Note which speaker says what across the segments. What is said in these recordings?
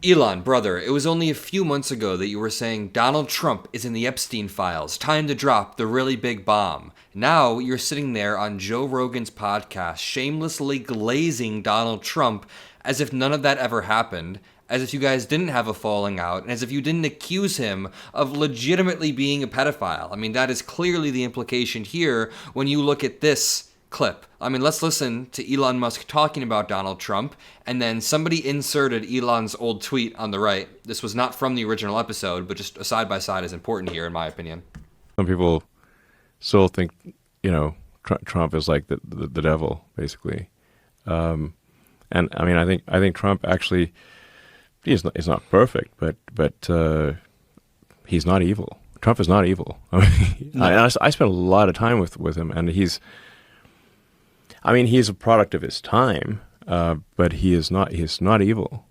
Speaker 1: Elon, brother, it was only a few months ago that you were saying Donald Trump is in the Epstein files. Time to drop the really big bomb. Now you're sitting there on Joe Rogan's podcast, shamelessly glazing Donald Trump as if none of that ever happened, as if you guys didn't have a falling out, and as if you didn't accuse him of legitimately being a pedophile. I mean, that is clearly the implication here when you look at this clip. I mean, let's listen to Elon Musk talking about Donald Trump, and then somebody inserted Elon's old tweet on the right. This was not from the original episode, but just a side-by-side is important here, in my opinion.
Speaker 2: Some people still think, Trump is like the devil, basically. And I mean, I think Trump actually is not perfect, but he's not evil. Trump is not evil. I mean, no. I spent a lot of time with him, and he's a product of his time, but he's not evil.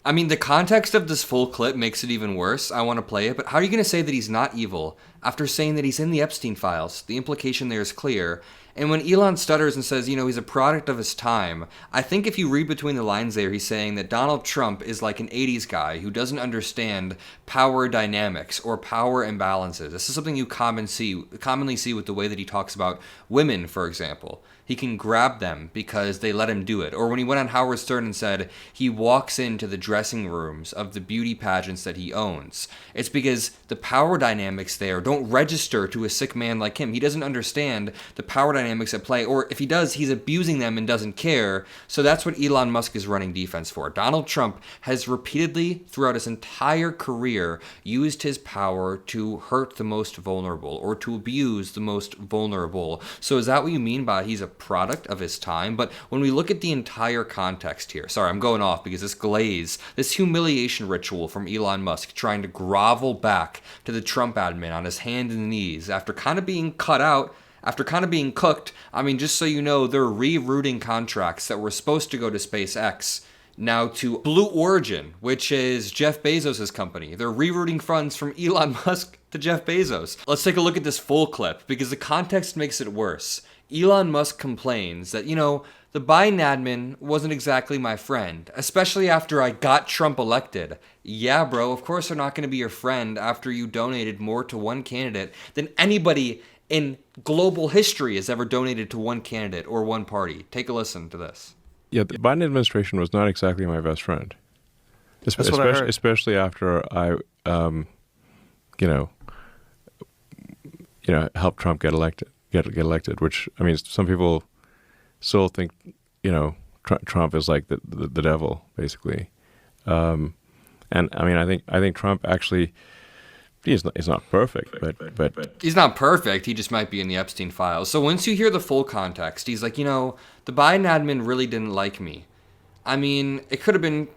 Speaker 1: I mean, the context of this full clip makes it even worse. I want to play it, but how are you going to say that he's not evil after saying that he's in the Epstein files? The implication there is clear. And when Elon stutters and says, he's a product of his time, I think if you read between the lines there, he's saying that Donald Trump is like an 80s guy who doesn't understand power dynamics or power imbalances. This is something you commonly see with the way that he talks about women, for example. He can grab them because they let him do it. Or when he went on Howard Stern and said he walks into the dressing rooms of the beauty pageants that he owns. It's because the power dynamics there don't register to a sick man like him. He doesn't understand the power dynamics at play. Or if he does, he's abusing them and doesn't care. So that's what Elon Musk is running defense for. Donald Trump has repeatedly, throughout his entire career, used his power to hurt the most vulnerable or to abuse the most vulnerable. So is that what you mean by he's a product of his time? But when we look at the entire context here, sorry, I'm going off because this humiliation ritual from Elon Musk trying to grovel back to the Trump admin on his hands and knees after kind of being cut out, after kind of being cooked. I mean, just so you know, they're rerouting contracts that were supposed to go to SpaceX now to Blue Origin, which is Jeff Bezos' company. They're rerouting funds from Elon Musk to Jeff Bezos. Let's take a look at this full clip because the context makes it worse. Elon Musk complains that, the Biden admin wasn't exactly my friend, especially after I got Trump elected. Yeah, bro, of course they're not going to be your friend after you donated more to one candidate than anybody in global history has ever donated to one candidate or one party. Take a listen to this.
Speaker 2: Yeah, the Biden administration was not exactly my best friend.
Speaker 1: That's what I heard.
Speaker 2: Especially after I, helped Trump get elected. Which, I mean, some people still think, Trump is like the devil, basically. And I mean, I think Trump actually is not perfect, but
Speaker 1: he's not perfect. He just might be in the Epstein files. So once you hear the full context, he's like, the Biden admin really didn't like me. I mean, it could have been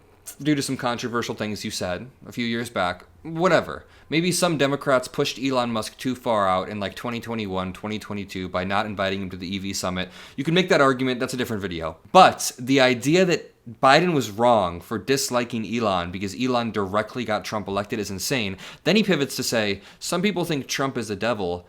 Speaker 1: due to some controversial things you said a few years back. Whatever. Maybe some Democrats pushed Elon Musk too far out in like 2021, 2022 by not inviting him to the EV summit. You can make that argument. That's a different video. But the idea that Biden was wrong for disliking Elon because Elon directly got Trump elected is insane. Then he pivots to say, some people think Trump is the devil.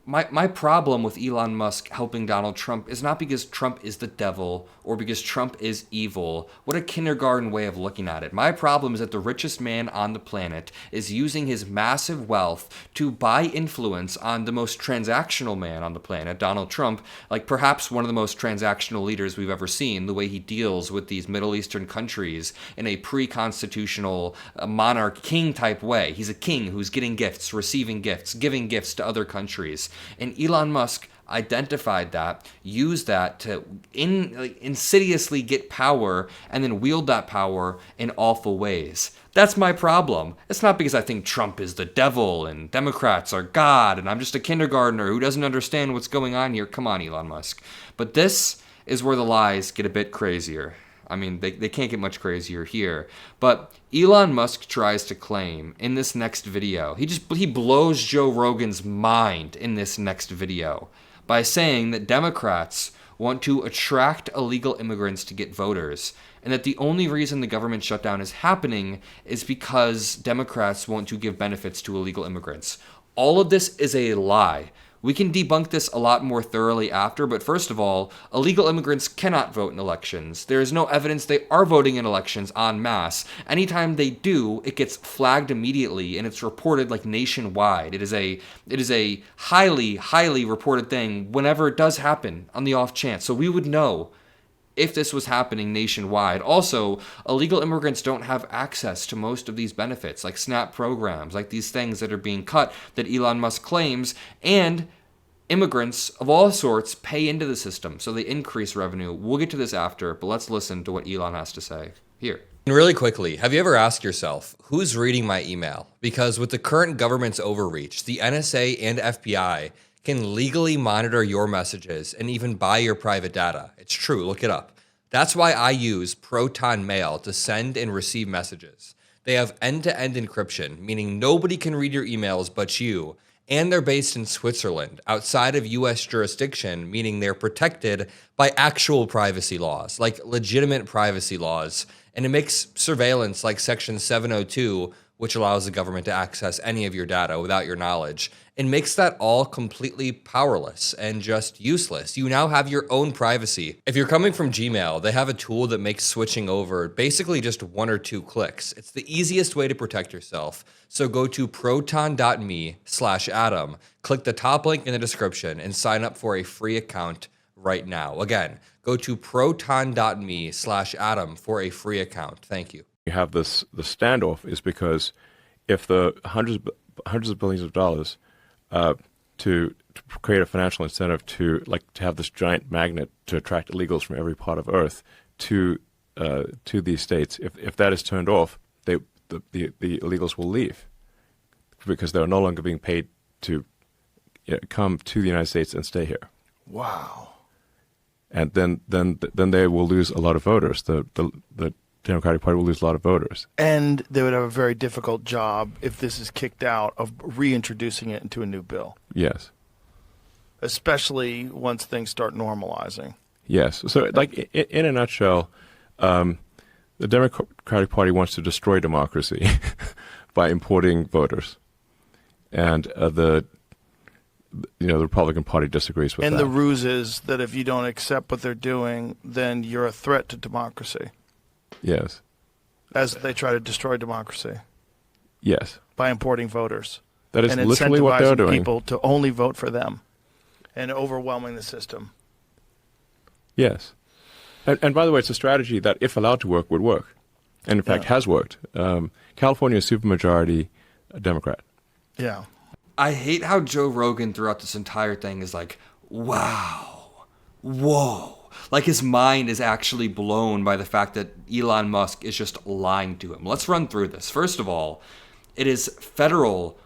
Speaker 1: My problem with Elon Musk helping Donald Trump is not because Trump is the devil or because Trump is evil. What a kindergarten way of looking at it. My problem is that the richest man on the planet is using his massive wealth to buy influence on the most transactional man on the planet, Donald Trump, like perhaps one of the most transactional leaders we've ever seen, the way he deals with these Middle Eastern countries in a pre-constitutional monarch king type way. He's a king who's getting gifts, receiving gifts, giving gifts to other countries. And Elon Musk identified that, used that to insidiously get power and then wield that power in awful ways. That's my problem. It's not because I think Trump is the devil and Democrats are God and I'm just a kindergartner who doesn't understand what's going on here. Come on, Elon Musk. But this is where the lies get a bit crazier. I mean, they can't get much crazier here. But Elon Musk tries to claim in this next video, he blows Joe Rogan's mind in this next video by saying that Democrats want to attract illegal immigrants to get voters, and that the only reason the government shutdown is happening is because Democrats want to give benefits to illegal immigrants. All of this is a lie. We can debunk this a lot more thoroughly after, but first of all, illegal immigrants cannot vote in elections. There is no evidence they are voting in elections en masse. Anytime they do, it gets flagged immediately and it's reported like nationwide. It is a highly, highly reported thing whenever it does happen on the off chance. So we would know if this was happening nationwide. Also, illegal immigrants don't have access to most of these benefits, like SNAP programs, like these things that are being cut that Elon Musk claims, and immigrants of all sorts pay into the system, so they increase revenue. We'll get to this after, but let's listen to what Elon has to say here. And really quickly, have you ever asked yourself, who's reading my email? Because with the current government's overreach, the NSA and FBI can legally monitor your messages and even buy your private data. It's true, look it up. That's why I use Proton Mail to send and receive messages. They have end-to-end encryption, meaning nobody can read your emails but you, and they're based in Switzerland, outside of US jurisdiction, meaning they're protected by actual privacy laws, like legitimate privacy laws, and it makes surveillance like Section 702, which allows the government to access any of your data without your knowledge, and makes that all completely powerless and just useless. You now have your own privacy. If you're coming from Gmail, they have a tool that makes switching over basically just 1 or 2 clicks. It's the easiest way to protect yourself. So go to proton.me/Adam, click the top link in the description, and sign up for a free account right now. Again, go to proton.me/Adam for a free account. Thank you.
Speaker 2: You have the standoff is because if the hundreds of billions of dollars to create a financial incentive to have this giant magnet to attract illegals from every part of Earth to these states, if that is turned off, the illegals will leave because they're no longer being paid to come to the United States and stay here.
Speaker 3: Wow.
Speaker 2: And then they will lose a lot of voters. The Democratic Party will lose a lot of voters.
Speaker 3: And they would have a very difficult job if this is kicked out of reintroducing it into a new bill.
Speaker 2: Yes.
Speaker 3: Especially once things start normalizing.
Speaker 2: Yes. So, in a nutshell, the Democratic Party wants to destroy democracy by importing voters. And the Republican Party disagrees with that.
Speaker 3: And the ruse is that if you don't accept what they're doing, then you're a threat to democracy.
Speaker 2: Yes.
Speaker 3: As they try to destroy democracy.
Speaker 2: Yes.
Speaker 3: By importing voters.
Speaker 2: That is
Speaker 3: and
Speaker 2: literally what they're doing.
Speaker 3: People to only vote for them and overwhelming the system.
Speaker 2: Yes. And by the way, it's a strategy that, if allowed to work, would work. And in fact, has worked. California is supermajority Democrat.
Speaker 3: Yeah.
Speaker 1: I hate how Joe Rogan throughout this entire thing is like, wow, whoa. Like his mind is actually blown by the fact that Elon Musk is just lying to him. Let's run through this. First of all, it is federal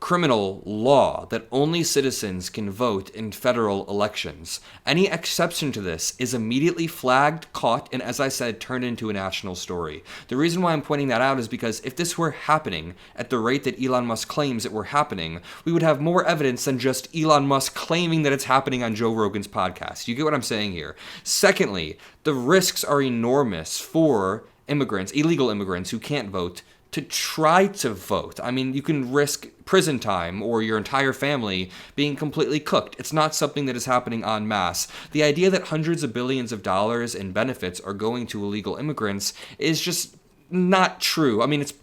Speaker 1: criminal law that only citizens can vote in federal elections. Any exception to this is immediately flagged, caught, and as I said, turned into a national story. The reason why I'm pointing that out is because if this were happening at the rate that Elon Musk claims it were happening, we would have more evidence than just Elon Musk claiming that it's happening on Joe Rogan's podcast. You get what I'm saying here? Secondly, the risks are enormous for immigrants, illegal immigrants who can't vote, to try to vote. I mean, you can risk prison time or your entire family being completely cooked. It's not something that is happening en masse. The idea that hundreds of billions of dollars in benefits are going to illegal immigrants is just not true. I mean, it's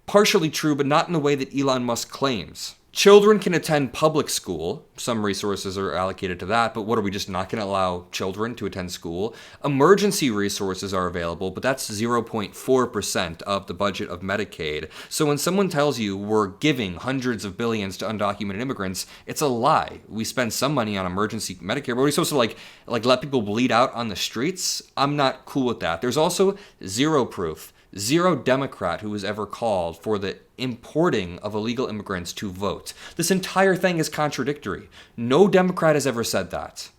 Speaker 1: partially true, but not in the way that Elon Musk claims. Children can attend public school. Some resources are allocated to that, but what, are we just not going to allow children to attend school? Emergency resources are available, but that's 0.4% of the budget of Medicaid. So when someone tells you we're giving hundreds of billions to undocumented immigrants, it's a lie. We spend some money on emergency Medicare, but are we supposed to like let people bleed out on the streets? I'm not cool with that. There's also zero proof. Zero Democrat who has ever called for the importing of illegal immigrants to vote. This entire thing is contradictory. No Democrat has ever said that.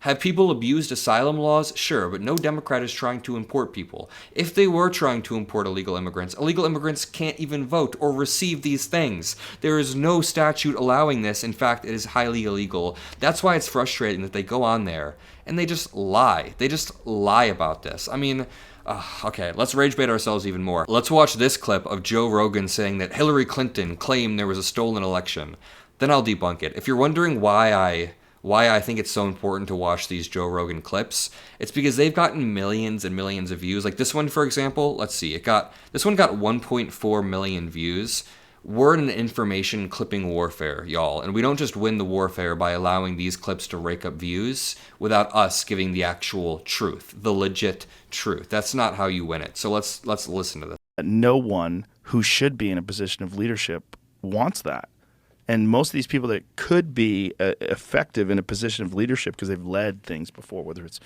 Speaker 1: Have people abused asylum laws? Sure, but no Democrat is trying to import people. If they were trying to import illegal immigrants can't even vote or receive these things. There is no statute allowing this. In fact, it is highly illegal. That's why it's frustrating that they go on there and they just lie. They just lie about this. I mean, okay, let's rage bait ourselves even more. Let's watch this clip of Joe Rogan saying that Hillary Clinton claimed there was a stolen election. then I'll debunk it. If you're wondering why I think it's so important to watch these Joe Rogan clips, it's because they've gotten millions and millions of views. Like this one, for example, let's see, this one got 1.4 million views. We're in an information clipping warfare, y'all, and we don't just win the warfare by allowing these clips to rake up views without us giving the actual truth, the legit truth. That's not how you win it. So let's listen to this.
Speaker 3: No one who should be in a position of leadership wants that. And most of these people that could be effective in a position of leadership because they've led things before, whether it's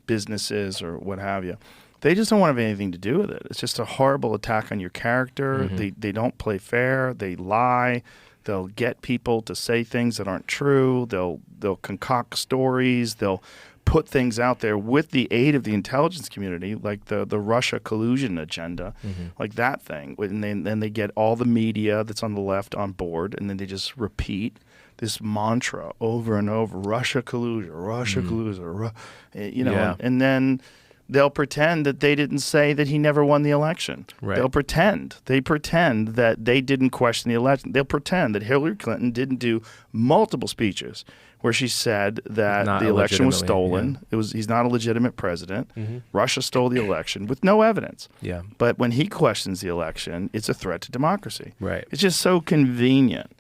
Speaker 3: businesses or what have you, they just don't want to have anything to do with it. It's just a horrible attack on your character. They don't play fair. They lie. They'll get people to say things that aren't true. They'll concoct stories. They'll put things out there with the aid of the intelligence community, like the Russia collusion agenda, like that thing. And then they get all the media that's on the left on board, and then they just repeat this mantra over and over: Russia collusion, Russia collusion, and then they'll pretend that they didn't say that he never won the election.
Speaker 2: Right.
Speaker 3: They pretend that they didn't question the election. They'll pretend that Hillary Clinton didn't do multiple speeches where she said that the election was stolen.
Speaker 2: Yeah.
Speaker 3: He's not a legitimate president. Russia stole the election with no evidence.
Speaker 2: Yeah.
Speaker 3: But when he questions the election, it's a threat to democracy.
Speaker 2: Right.
Speaker 3: It's just so convenient.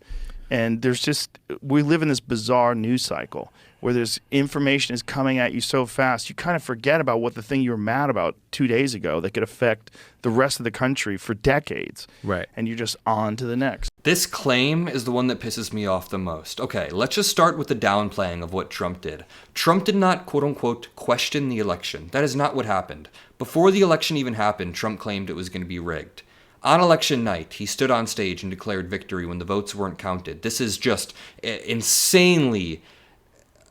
Speaker 3: And we live in this bizarre news cycle where there's information is coming at you so fast, you kind of forget about what the thing you were mad about 2 days ago that could affect the rest of the country for decades.
Speaker 2: Right.
Speaker 3: And you're just on to the next.
Speaker 1: This claim is the one that pisses me off the most. Okay, let's just start with the downplaying of what Trump did. Trump did not, quote unquote, question the election. That is not what happened. Before the election even happened, Trump claimed it was going to be rigged. On election night, he stood on stage and declared victory when the votes weren't counted. This is just insanely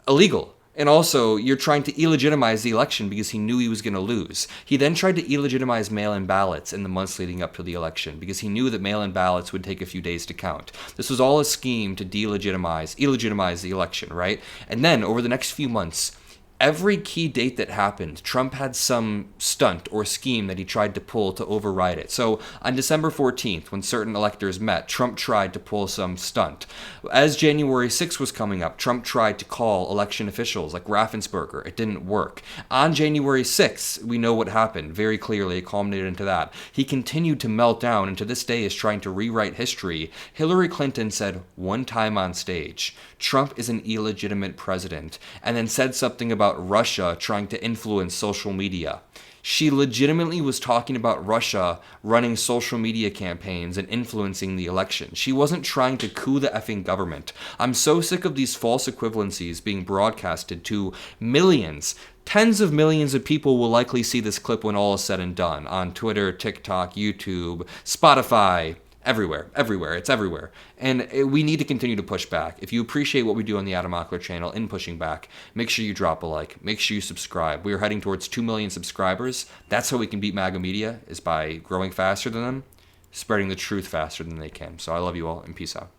Speaker 1: illegal. And also, you're trying to illegitimize the election because he knew he was going to lose. He then tried to illegitimize mail-in ballots in the months leading up to the election because he knew that mail-in ballots would take a few days to count. This was all a scheme to illegitimize the election, right? And then, over the next few months, every key date that happened, Trump had some stunt or scheme that he tried to pull to override it. So on December 14th, when certain electors met, Trump tried to pull some stunt. As January 6th was coming up, Trump tried to call election officials like Raffensperger. It didn't work. On January 6th, we know what happened very clearly. It culminated into that. He continued to melt down and to this day is trying to rewrite history. Hillary Clinton said one time on stage, Trump is an illegitimate president, and then said something about Russia trying to influence social media. She legitimately was talking about Russia running social media campaigns and influencing the election. She wasn't trying to coup the effing government. I'm so sick of these false equivalencies being broadcasted to millions. Tens of millions of people will likely see this clip when all is said and done on Twitter, TikTok, YouTube, Spotify. Everywhere. It's everywhere. And we need to continue to push back. If you appreciate what we do on the Adam Mockler channel in pushing back, make sure you drop a like. Make sure you subscribe. We are heading towards 2 million subscribers. That's how we can beat MAGA Media, is by growing faster than them, spreading the truth faster than they can. So I love you all, and peace out.